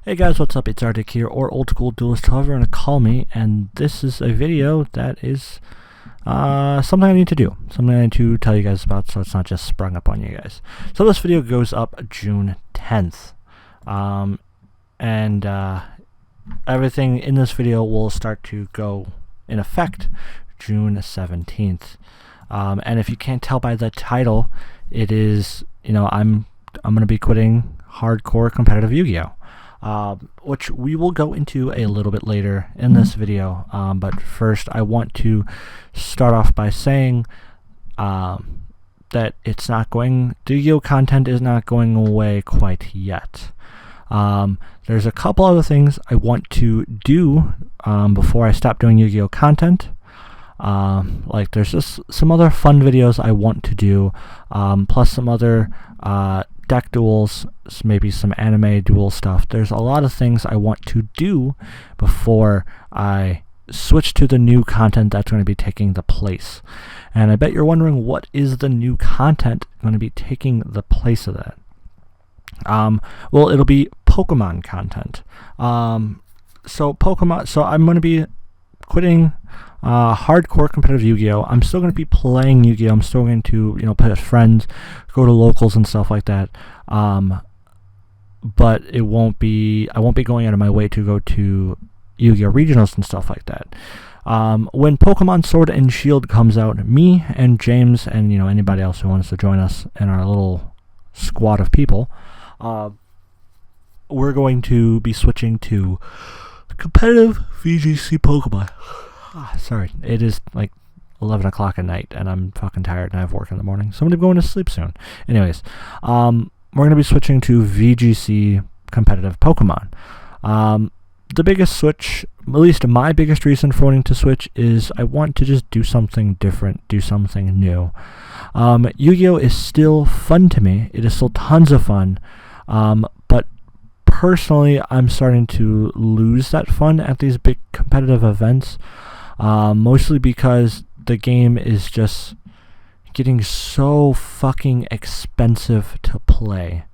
Hey guys, what's up? It's RDiK here, or Old School Duelist, however you want to call me, and this is a video that is something I need to do, something I need to tell you guys about so it's not just sprung up on you guys. So this video goes up June 10th, and everything in this video will start to go in effect June 17th. And if you can't tell by the title, it is, I'm going to be quitting hardcore competitive Yu-Gi-Oh! Which we will go into a little bit later in this video, but first I want to start off by saying that it's not going, the Yu-Gi-Oh! Content is not going away quite yet. There's a couple other things I want to do before I stop doing Yu-Gi-Oh! Content. Like there's just some other fun videos I want to do, plus some other deck duels, maybe some anime duel stuff. There's a lot of things I want to do before I switch to the new content that's going to be taking the place. And I bet you're wondering, what is the new content going to be taking the place of that? Well, it'll be Pokemon content. So I'm going to be quitting hardcore competitive Yu-Gi-Oh! I'm still going to be playing Yu-Gi-Oh! I'm still going to, play with friends, go to locals and stuff like that. But I won't be going out of my way to go to Yu-Gi-Oh! Regionals and stuff like that. When Pokemon Sword and Shield comes out, me and James and, anybody else who wants to join us in our little squad of people, we're going to be switching to competitive VGC Pokemon. Sorry, it is like 11 o'clock at night, and I'm fucking tired, and I have work in the morning, so I'm going to be going to sleep soon. Anyways, we're going to be switching to VGC competitive Pokemon. The biggest switch, at least my biggest reason for wanting to switch, is I want to just do something different, do something new. Yu-Gi-Oh! Is still fun to me. It is still tons of fun, but personally, I'm starting to lose that fun at these big competitive events. Mostly because the game is just getting so fucking expensive to play.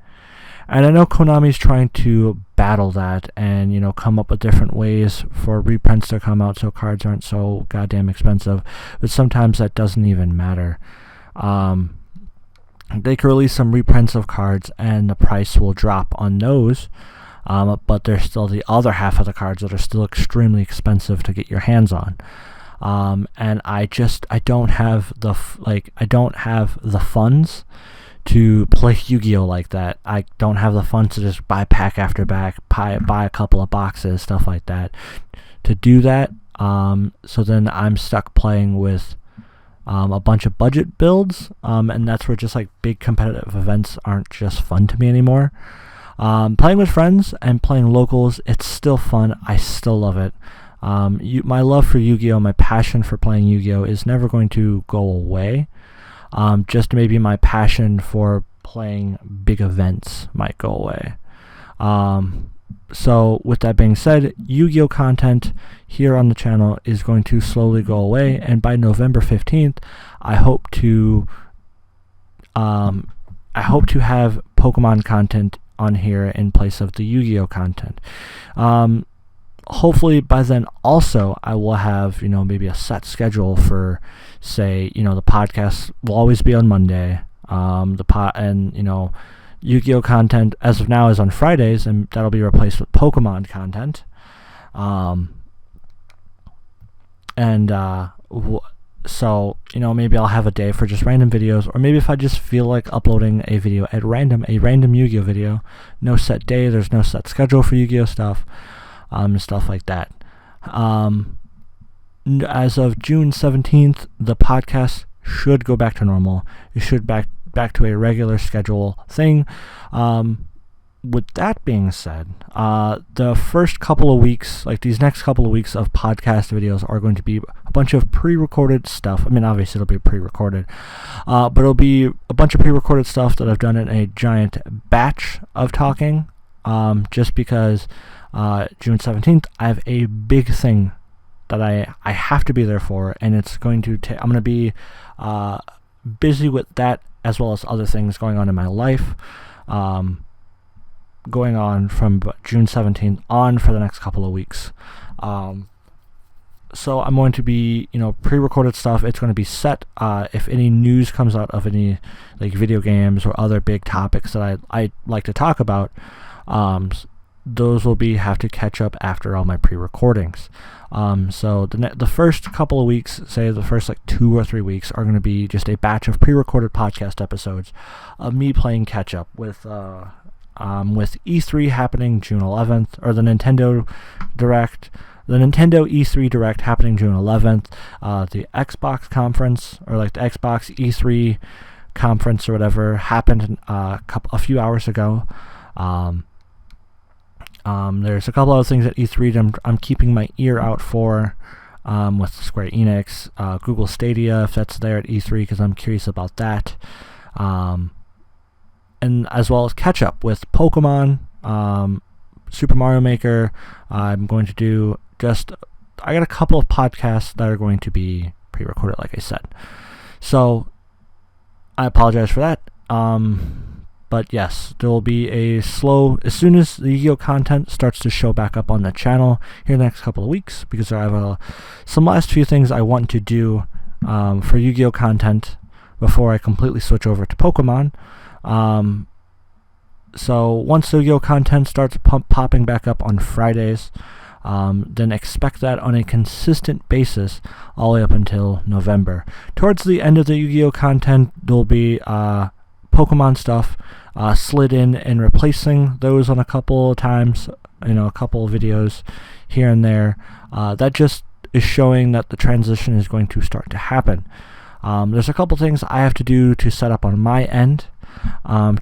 And I know Konami's trying to battle that and, come up with different ways for reprints to come out so cards aren't so goddamn expensive. But sometimes that doesn't even matter. They can release some reprints of cards and the price will drop on those. But there's still the other half of the cards that are still extremely expensive to get your hands on. And I don't have the funds to play Yu-Gi-Oh! Like that. I don't have the funds to just buy pack after pack, buy a couple of boxes, stuff like that, to do that. So then I'm stuck playing with a bunch of budget builds, and that's where just like big competitive events aren't just fun to me anymore. Playing with friends and playing locals, it's still fun. I still love it. My love for Yu-Gi-Oh!, my passion for playing Yu-Gi-Oh! Is never going to go away. Just maybe my passion for playing big events might go away. So with that being said, Yu-Gi-Oh! Content here on the channel is going to slowly go away, and by November 15th, I hope to have Pokemon content on here in place of the Yu-Gi-Oh! Content. Hopefully by then also I will have, maybe a set schedule for, say, the podcast will always be on Monday. Yu-Gi-Oh! Content as of now is on Fridays, and that'll be replaced with Pokemon content. So, maybe I'll have a day for just random videos, or maybe if I just feel like uploading a video at random, a random Yu-Gi-Oh! Video, no set day, there's no set schedule for Yu-Gi-Oh! Stuff, stuff like that. As of June 17th, the podcast should go back to normal. It should back to a regular schedule thing. With that being said, the first couple of weeks, like these next couple of weeks of podcast videos, are going to be a bunch of pre-recorded stuff. I mean, obviously it'll be pre-recorded, but it'll be a bunch of pre-recorded stuff that I've done in a giant batch of talking, just because June 17th, I have a big thing that I have to be there for, and it's going to I'm going to be busy with that, as well as other things going on in my life. going on from June 17th on for the next couple of weeks. So I'm going to be, pre-recorded stuff. It's going to be set. If any news comes out of any like video games or other big topics that I like to talk about, those will have to catch up after all my pre-recordings. So the first couple of weeks, say the first like 2 or 3 weeks, are going to be just a batch of pre-recorded podcast episodes of me playing catch up with E3 happening June 11th, or the Nintendo Direct. The Nintendo E3 Direct happening June 11th, the Xbox conference, or like the Xbox E3 conference or whatever, happened a few hours ago. There's a couple other things at E3 I'm keeping my ear out for, with Square Enix, Google Stadia, if that's there at E3, because I'm curious about that. And as well as catch up with Pokemon, Super Mario Maker. I'm going to do I got a couple of podcasts that are going to be pre-recorded, like I said. So I apologize for that. But yes, there will be as soon as the Yu-Gi-Oh content starts to show back up on the channel here in the next couple of weeks, because I have some last few things I want to do for Yu-Gi-Oh content before I completely switch over to Pokemon. So once the Yu-Gi-Oh content starts popping back up on Fridays, then expect that on a consistent basis all the way up until November. Towards the end of the Yu-Gi-Oh content, there'll be Pokemon stuff slid in and replacing those on a couple of times, a couple of videos here and there. That just is showing that the transition is going to start to happen. There's a couple things I have to do to set up on my end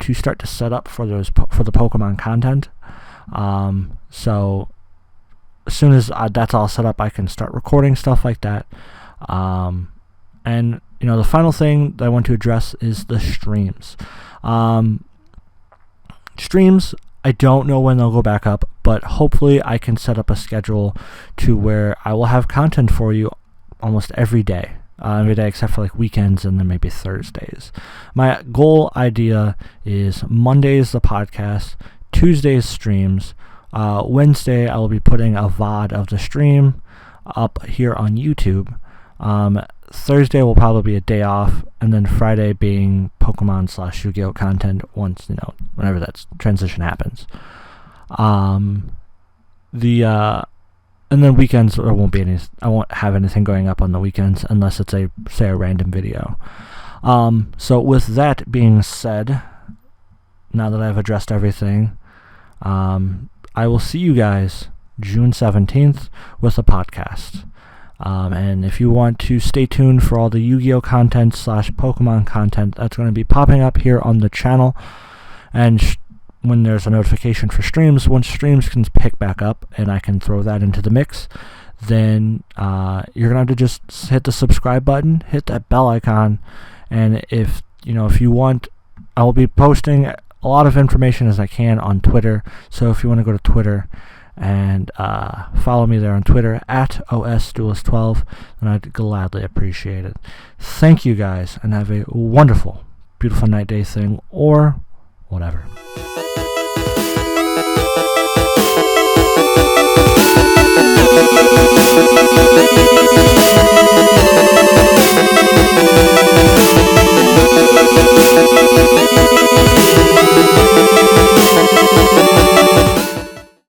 to start to set up for the Pokemon content. So as soon as that's all set up, I can start recording stuff like that. And the final thing that I want to address is the streams. Streams, I don't know when they'll go back up, but hopefully I can set up a schedule to where I will have content for you almost every day except for like weekends and then maybe Thursdays. My goal idea is Mondays the podcast, Tuesdays streams, Wednesday I will be putting a VOD of the stream up here on YouTube. Thursday will probably be a day off, and then Friday being Pokemon / Yu-Gi-Oh content once, whenever that transition happens. And then weekends, there won't be any, I won't have anything going up on the weekends unless it's a random video. So with that being said, now that I've addressed everything, I will see you guys June 17th with a podcast. And if you want to stay tuned for all the Yu-Gi-Oh content / Pokemon content, that's going to be popping up here on the channel. And when there's a notification for streams, once streams can pick back up and I can throw that into the mix, then you're going to have to just hit the subscribe button, hit that bell icon, and if you want, I will be posting a lot of information as I can on Twitter. So if you want to go to Twitter and follow me there on Twitter at OSDuelist12, and I'd gladly appreciate it. Thank you guys, and have a wonderful, beautiful night, day thing, or whatever.